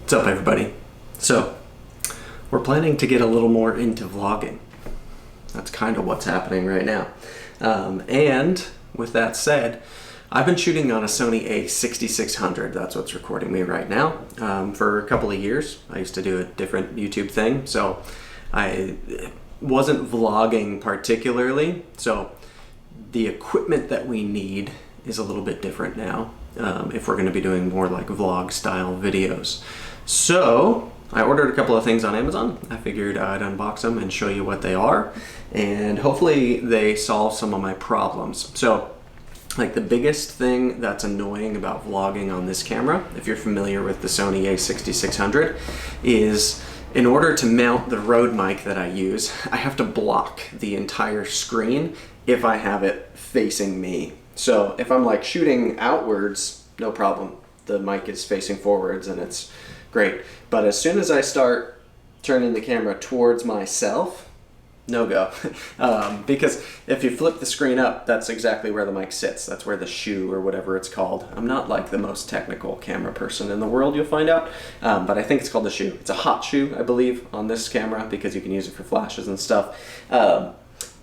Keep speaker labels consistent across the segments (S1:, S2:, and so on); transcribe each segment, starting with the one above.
S1: What's up, everybody? So, we're planning to get a little more into vlogging. That's kind of what's happening right now. And with that said, I've been shooting on a Sony A6600. That's what's recording me right now. For a couple of years, I used to do a different YouTube thing, so I wasn't vlogging particularly. So the equipment that we need is a little bit different now, if we're going to be doing more like vlog style videos. So I ordered a couple of things on Amazon. I figured I'd unbox them and show you what they are, and hopefully they solve some of my problems. So like the biggest thing that's annoying about vlogging on this camera, if you're familiar with the Sony A6600, is in order to mount the Rode mic that I use, I have to block the entire screen if I have it facing me. So if I'm like shooting outwards, no problem. The mic is facing forwards and it's great. But as soon as I start turning the camera towards myself, no go. Because if you flip the screen up, that's exactly where the mic sits. That's where the shoe or whatever it's called. I'm not like the most technical camera person in the world, you'll find out. But I think it's called the shoe. It's a hot shoe, I believe, on this camera because you can use it for flashes and stuff.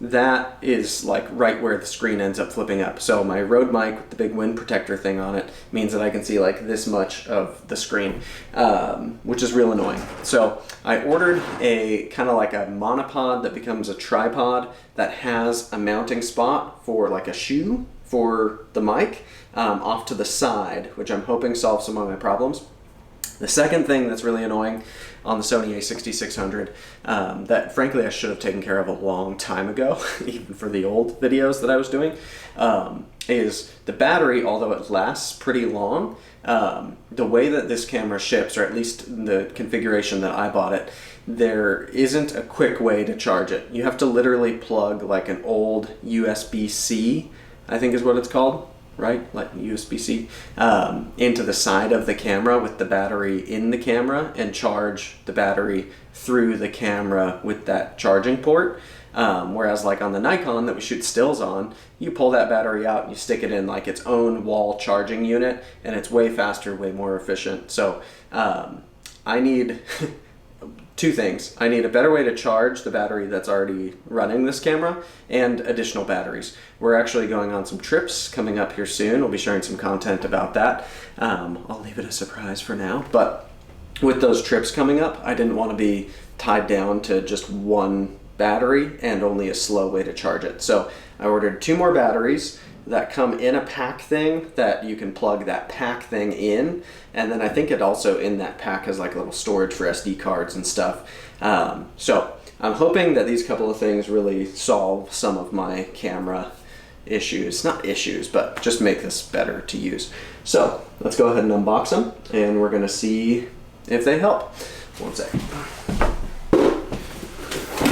S1: That is like right where the screen ends up flipping up. So my Rode mic with the big wind protector thing on it means that I can see like this much of the screen, which is real annoying. So I ordered a kind of like a monopod that becomes a tripod that has a mounting spot for like a shoe for the mic off to the side, which I'm hoping solves some of my problems. The second thing that's really annoying on the Sony A6600 that frankly I should have taken care of a long time ago, even for the old videos that I was doing, is the battery, although it lasts pretty long, the way that this camera ships, or at least the configuration that I bought it, there isn't a quick way to charge it. You have to literally plug like an old USB-C, I think is what it's called, right? Like USB-C, into the side of the camera with the battery in the camera and charge the battery through the camera with that charging port. Whereas like on the Nikon that we shoot stills on, you pull that battery out and you stick it in like its own wall charging unit, and it's way faster, way more efficient. So I need two things. I need a better way to charge the battery that's already running this camera and additional batteries. We're actually going on some trips coming up here soon. We'll be sharing some content about that. I'll leave it a surprise for now, but with those trips coming up, I didn't want to be tied down to just one battery and only a slow way to charge it. So I ordered 2 more batteries that come in a pack thing that you can plug that pack thing in, and then I think it also in that pack has like a little storage for SD cards and stuff. So I'm hoping that these couple of things really solve some of my camera issues, not issues, but just make this better to use. So let's go ahead and unbox them and we're gonna see if they help. One sec.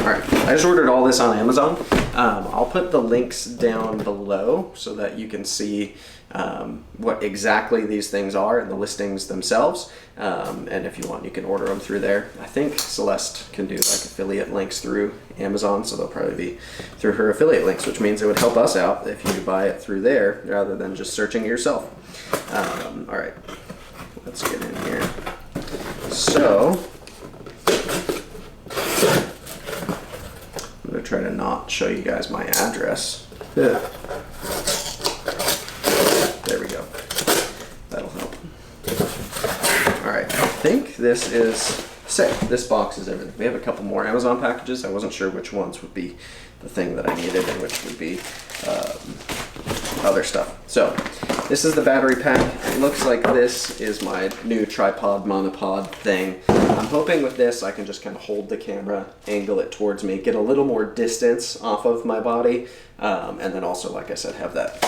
S1: Alright, I just ordered all this on Amazon. I'll put the links down below so that you can see what exactly these things are and the listings themselves. And if you want, you can order them through there. I think Celeste can do like affiliate links through Amazon, so they'll probably be through her affiliate links, which means it would help us out if you buy it through there rather than just searching it yourself. Alright, let's get in here. So I'm going to try to not show you guys my address. There we go. That'll help. Alright, I think this is sick. This box is everything. We have a couple more Amazon packages. I wasn't sure which ones would be the thing that I needed and which would be other stuff. So this is the battery pack. It looks like this is my new tripod monopod thing. I'm hoping with this I can just kind of hold the camera, angle it towards me, get a little more distance off of my body, and then also, like I said, have that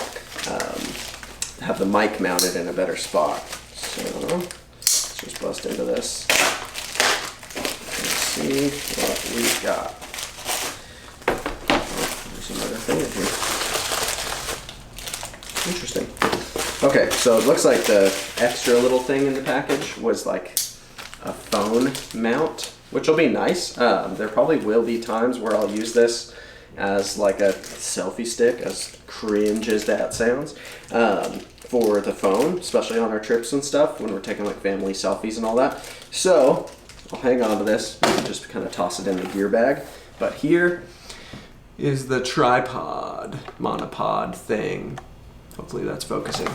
S1: have the mic mounted in a better spot. So let's just bust into this and see what we've got. There's another thing in here. Interesting. Okay, so it looks like the extra little thing in the package was like a phone mount, which will be nice. There probably will be times where I'll use this as like a selfie stick, as cringe as that sounds. for the phone, especially on our trips and stuff when we're taking like family selfies and all that. So I'll hang on to this and just kind of toss it in the gear bag. But here is the tripod, monopod thing. Hopefully that's focusing.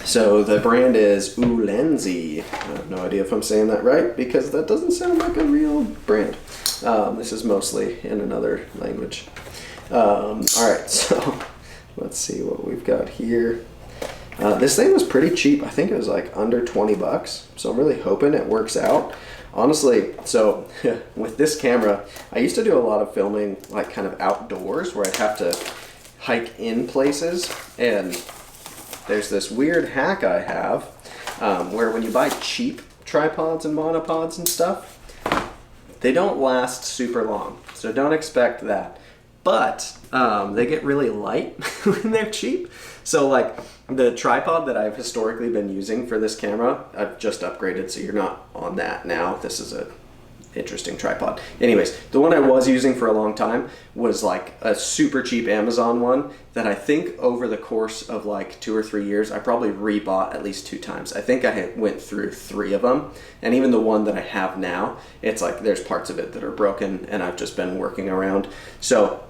S1: So the brand is Ulanzi. I have no idea if I'm saying that right because that doesn't sound like a real brand. This is mostly in another language. All right, so let's see what we've got here. This thing was pretty cheap. I think it was like under 20 bucks. So I'm really hoping it works out. Honestly, so with this camera, I used to do a lot of filming like kind of outdoors where I'd have to hike in places, and there's this weird hack I have where when you buy cheap tripods and monopods and stuff, they don't last super long. So don't expect that. But they get really light when they're cheap. So like the tripod that I've historically been using for this camera, I've just upgraded, so you're not on that now. This is a interesting tripod. Anyways, the one I was using for a long time was like a super cheap Amazon one that I think over the course of like 2 or 3 years, I probably rebought at least 2 times. I think I went through 3 of them. And even the one that I have now, it's like there's parts of it that are broken and I've just been working around. So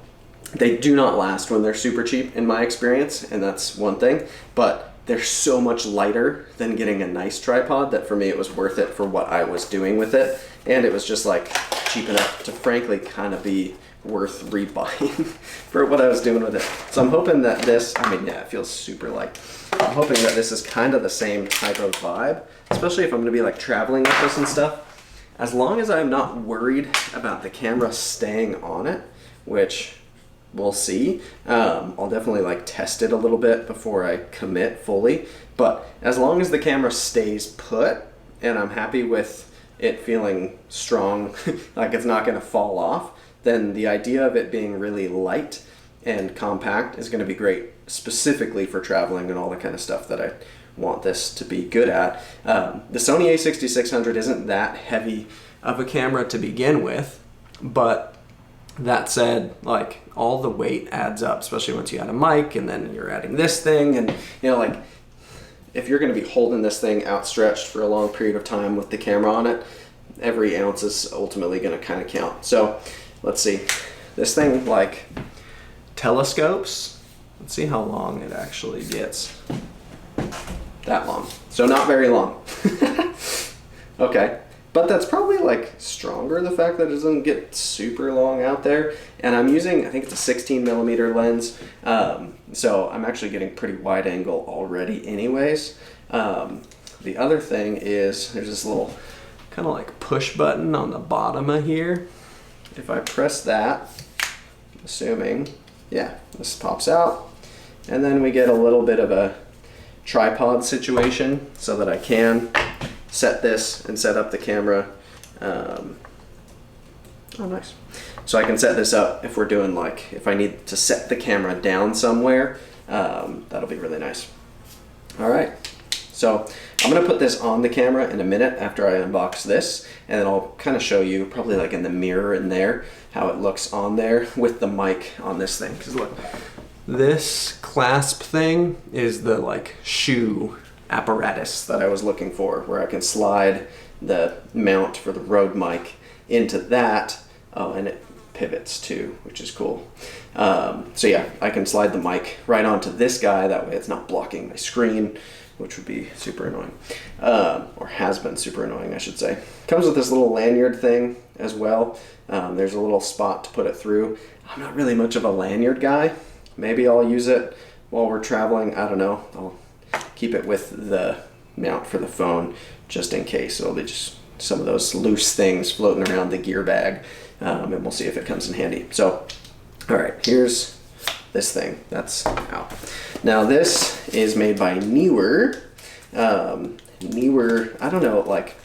S1: they do not last when they're super cheap in my experience, and that's one thing, but they're so much lighter than getting a nice tripod that for me it was worth it for what I was doing with it, and it was just like cheap enough to frankly kind of be worth rebuying for what I was doing with it. So I'm hoping that this, I mean, yeah, it feels super light. I'm hoping that this is kind of the same type of vibe, especially if I'm gonna be like traveling with this and stuff. As long as I'm not worried about the camera staying on it, which we'll see. I'll definitely like test it a little bit before I commit fully, but as long as the camera stays put and I'm happy with it feeling strong, like it's not going to fall off, then the idea of it being really light and compact is going to be great, specifically for traveling and all the kind of stuff that I want this to be good at. The Sony A6600 isn't that heavy of a camera to begin with, but that said, like all the weight adds up, especially once you add a mic and then you're adding this thing, and you know, like if you're going to be holding this thing outstretched for a long period of time with the camera on it, every ounce is ultimately going to kind of count. So let's see, this thing like telescopes. Let's see how long it actually gets. That long. So not very long. Okay. But that's probably like stronger, the fact that it doesn't get super long out there. And I'm using, I think it's a 16mm lens. So I'm actually getting pretty wide angle already anyways. The other thing is there's this little kind of like push button on the bottom of here. If I press that, assuming, yeah, this pops out. And then we get a little bit of a tripod situation so that I can set this and set up the camera. Oh, nice. So I can set this up if we're doing like, if I need to set the camera down somewhere, that'll be really nice. All right, so I'm gonna put this on the camera in a minute after I unbox this, and then I'll kind of show you probably like in the mirror in there how it looks on there with the mic on this thing. Because look, this clasp thing is the like shoe apparatus that I was looking for, where I can slide the mount for the Rode mic into that. Oh, and it pivots too, which is cool. So yeah, I can slide the mic right onto this guy, that way it's not blocking my screen, which would be super annoying. Or has been super annoying, I should say. Comes with this little lanyard thing as well. There's a little spot to put it through. I'm not really much of a lanyard guy. Maybe I'll use it while we're traveling, I don't know. I'll keep it with the mount for the phone just in case. It'll be just some of those loose things floating around the gear bag, and we'll see if it comes in handy. So, all right, here's this thing that's out. Now this is made by Neewer. Neewer, I don't know, like,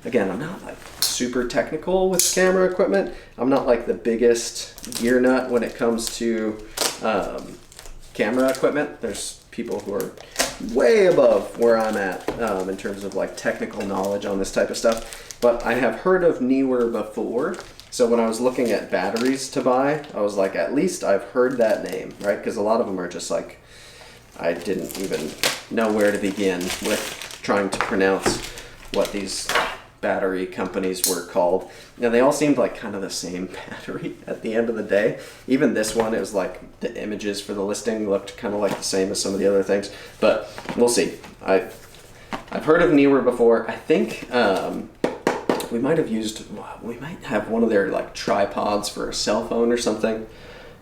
S1: again, I'm not like super technical with camera equipment. I'm not like the biggest gear nut when it comes to camera equipment. There's people who are way above where I'm at in terms of like technical knowledge on this type of stuff. But I have heard of Neewer before. So when I was looking at batteries to buy, I was like, at least I've heard that name, right? Because a lot of them are just like, I didn't even know where to begin with trying to pronounce what these battery companies were called. Now they all seemed like kind of the same battery at the end of the day. Even this one, it was like the images for the listing looked kind of like the same as some of the other things, but we'll see. I've heard of Neewer before. I think we might have one of their like tripods for a cell phone or something.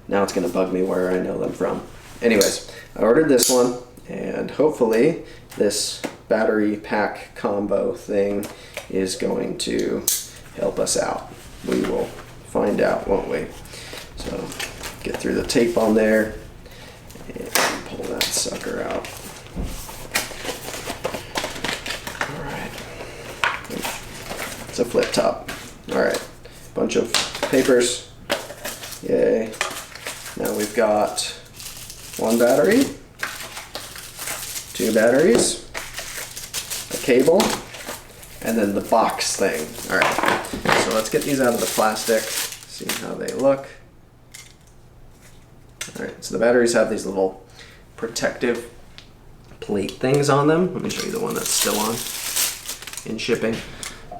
S1: Now it's gonna bug me where I know them from. Anyways, I ordered this one, and hopefully this battery pack combo thing is going to help us out. We will find out, won't we? So get through the tape on there and pull that sucker out. All right, it's a flip top. All right, bunch of papers, yay. Now we've got one battery, two batteries, a cable, and then the box thing. All right, so let's get these out of the plastic, see how they look. All right, so the batteries have these little protective plate things on them. Let me show you the one that's still on in shipping.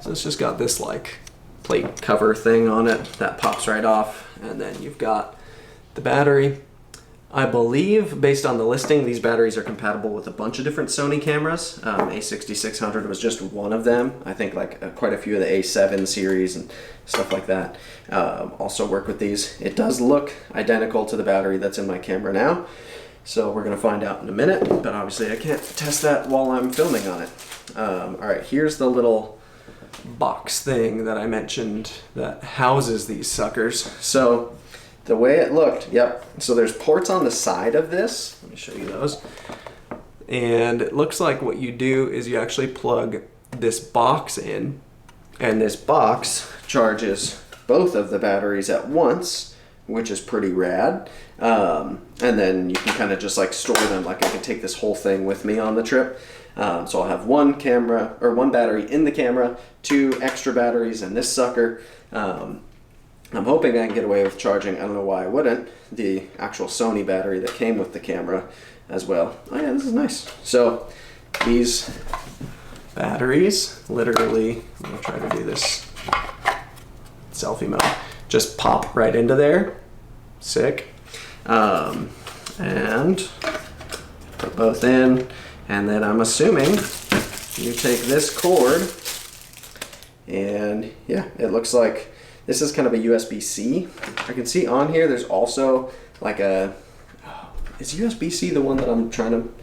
S1: So it's just got this like plate cover thing on it that pops right off, and then you've got the battery. I believe, based on the listing, these batteries are compatible with a bunch of different Sony cameras. A6600 was just one of them. I think like quite a few of the A7 series and stuff like that also work with these. It does look identical to the battery that's in my camera now, so we're gonna find out in a minute, but obviously I can't test that while I'm filming on it. All right, here's the little box thing that I mentioned that houses these suckers. So the way it looked, yep, so there's ports on the side of this. Let me show you those. And it looks like what you do is you actually plug this box in, and this box charges both of the batteries at once, which is pretty rad. And then you can kind of just like store them. Like I can take this whole thing with me on the trip. So I'll have one camera or one battery in the camera, two extra batteries in this sucker. I'm hoping I can get away with charging, I don't know why I wouldn't, the actual Sony battery that came with the camera as well. Oh yeah, this is nice. So these batteries, literally, I'm gonna try to do this selfie mode, just pop right into there. Sick. And put both in, and then I'm assuming you take this cord, and yeah, it looks like this is kind of a USB-C. I can see on here there's also like a, is USB-C the one that I'm trying to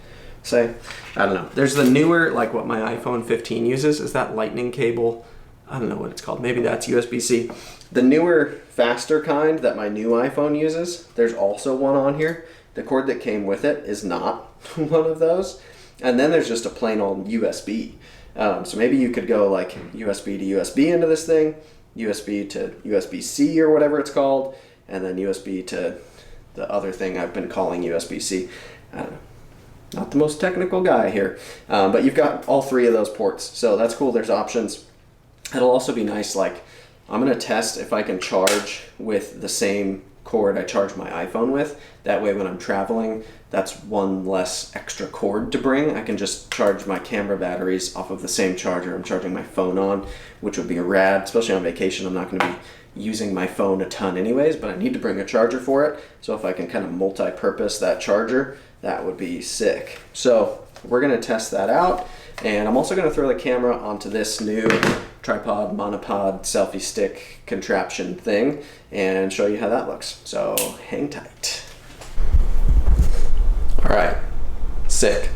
S1: say? I don't know. There's the newer, like what my iPhone 15 uses, is that lightning cable. I don't know what it's called. Maybe that's USB-C. The newer, faster kind that my new iPhone uses, there's also one on here. The cord that came with it is not one of those. And then there's just a plain old USB. So maybe you could go like USB to USB into this thing, USB to USB-C or whatever it's called, and then USB to the other thing I've been calling USB-C. I don't know. Not the most technical guy here, but you've got all three of those ports, so that's cool. There's options. It'll also be nice, like, I'm gonna test if I can charge with the same cord I charge my iPhone with. That way when I'm traveling, that's one less extra cord to bring. I can just charge my camera batteries off of the same charger I'm charging my phone on, which would be rad, especially on vacation. I'm not gonna be using my phone a ton anyways, but I need to bring a charger for it. So if I can kind of multi-purpose that charger, that would be sick. So we're gonna test that out. And I'm also gonna throw the camera onto this new tripod, monopod, selfie stick contraption thing and show you how that looks. So hang tight. All right, sick.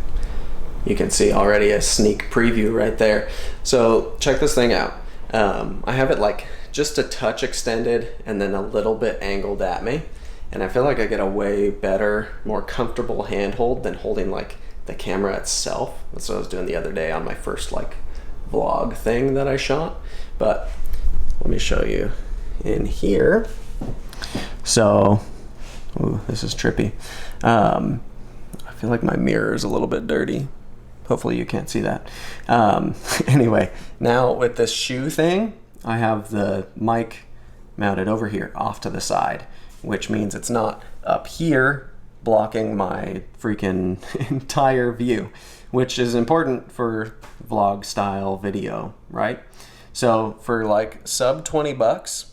S1: You can see already a sneak preview right there. So check this thing out. I have it like just a touch extended and then a little bit angled at me. And I feel like I get a way better, more comfortable handhold than holding like the camera itself. That's what I was doing the other day on my first like vlog thing that I shot. But let me show you in here. So, ooh, this is trippy. I feel like my mirror is a little bit dirty. Hopefully you can't see that. Anyway, now with this shoe thing, I have the mic mounted over here off to the side, which means it's not up here blocking my freaking entire view, which is important for vlog style video, right? So for like sub 20 bucks,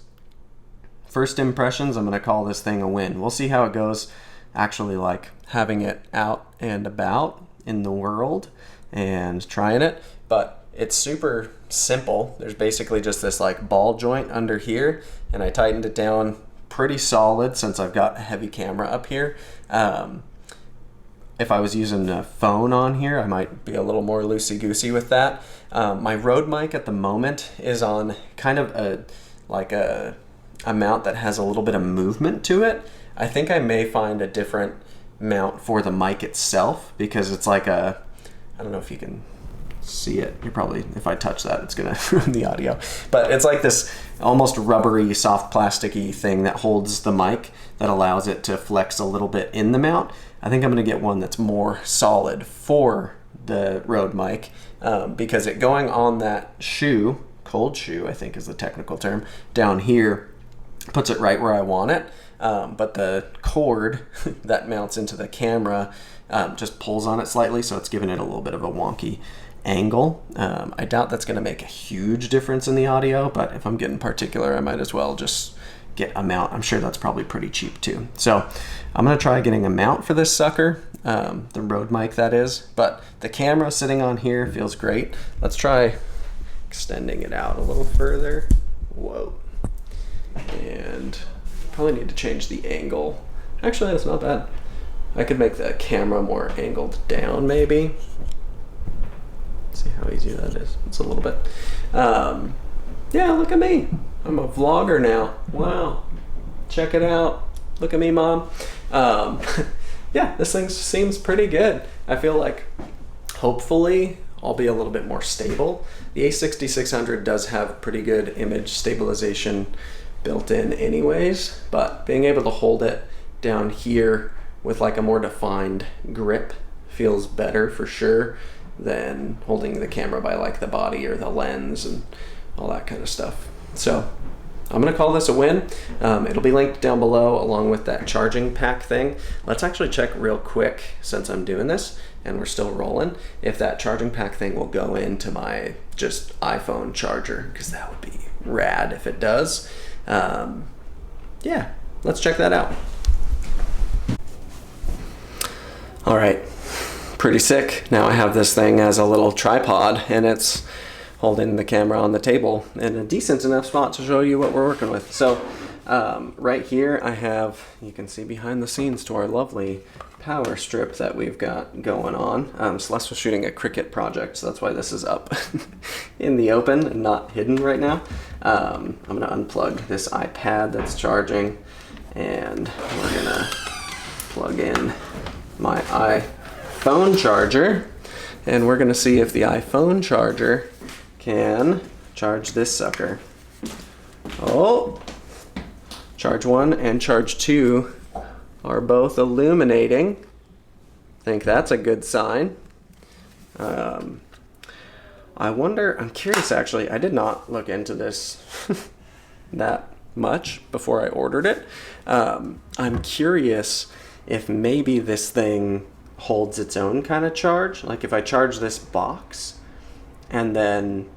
S1: first impressions, I'm gonna call this thing a win. We'll see how it goes actually like having it out and about in the world and trying it, but it's super simple. There's basically just this like ball joint under here, and I tightened it down pretty solid since I've got a heavy camera up here. If I was using a phone on here, I might be a little more loosey-goosey with that. My Rode mic at the moment is on kind of a mount that has a little bit of movement to it. I think I may find a different mount for the mic itself, because it's like a, I don't know if you can see it. You're probably, if I touch that, it's gonna ruin the audio. But it's like this almost rubbery, soft plasticky thing that holds the mic that allows it to flex a little bit in the mount. I think I'm gonna get one that's more solid for the Rode mic, because it going on that shoe, cold shoe I think is the technical term, down here puts it right where I want it. But the cord that mounts into the camera just pulls on it slightly, so it's giving it a little bit of a wonky angle. I doubt that's going to make a huge difference in the audio, but if I'm getting particular, I might as well just get a mount. I'm sure that's probably pretty cheap too. So I'm going to try getting a mount for this sucker, the Rode mic that is, but the camera sitting on here feels great. Let's try extending it out a little further. Whoa. And probably need to change the angle. Actually, that's not bad. I could make the camera more angled down maybe. See how easy that is. It's a little bit. Yeah, look at me. I'm a vlogger now. Wow. Check it out. Look at me, Mom. Yeah, this thing seems pretty good. I feel like hopefully I'll be a little bit more stable. The A6600 does have pretty good image stabilization built in anyways, but being able to hold it down here with like a more defined grip feels better for sure than holding the camera by like the body or the lens and all that kind of stuff. So I'm gonna call this a win. It'll be linked down below along with that charging pack thing. Let's actually check real quick, since I'm doing this and we're still rolling, if that charging pack thing will go into my just iPhone charger, because that would be rad if it does. Yeah, let's check that out. All right, pretty sick. Now I have this thing as a little tripod, and it's holding the camera on the table in a decent enough spot to show you what we're working with. So right here I have, you can see behind the scenes to our lovely power strip that we've got going on. Celeste was shooting a cricket project, so that's why this is up in the open and not hidden right now. I'm gonna unplug this iPad that's charging, and we're gonna plug in my iPhone charger, and we're gonna see if the iPhone charger can charge this sucker. Oh, charge 1 and charge 2 are both illuminating. I think that's a good sign. I wonder, I'm curious actually, I did not look into this that much before I ordered it. I'm curious if maybe this thing holds its own kind of charge. Like if I charge this box and then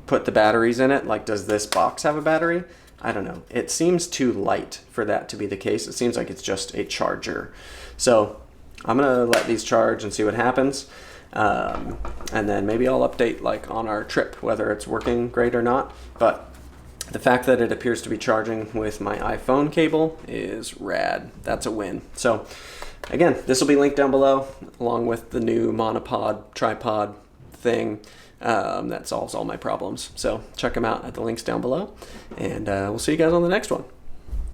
S1: put the batteries in it, like does this box have a battery? I don't know. It seems too light for that to be the case. It seems like it's just a charger. So I'm gonna let these charge and see what happens. And then maybe I'll update like on our trip, whether it's working great or not. But the fact that it appears to be charging with my iPhone cable is rad. That's a win. So again, this will be linked down below along with the new monopod tripod thing that solves all my problems. So check them out at the links down below, and we'll see you guys on the next one.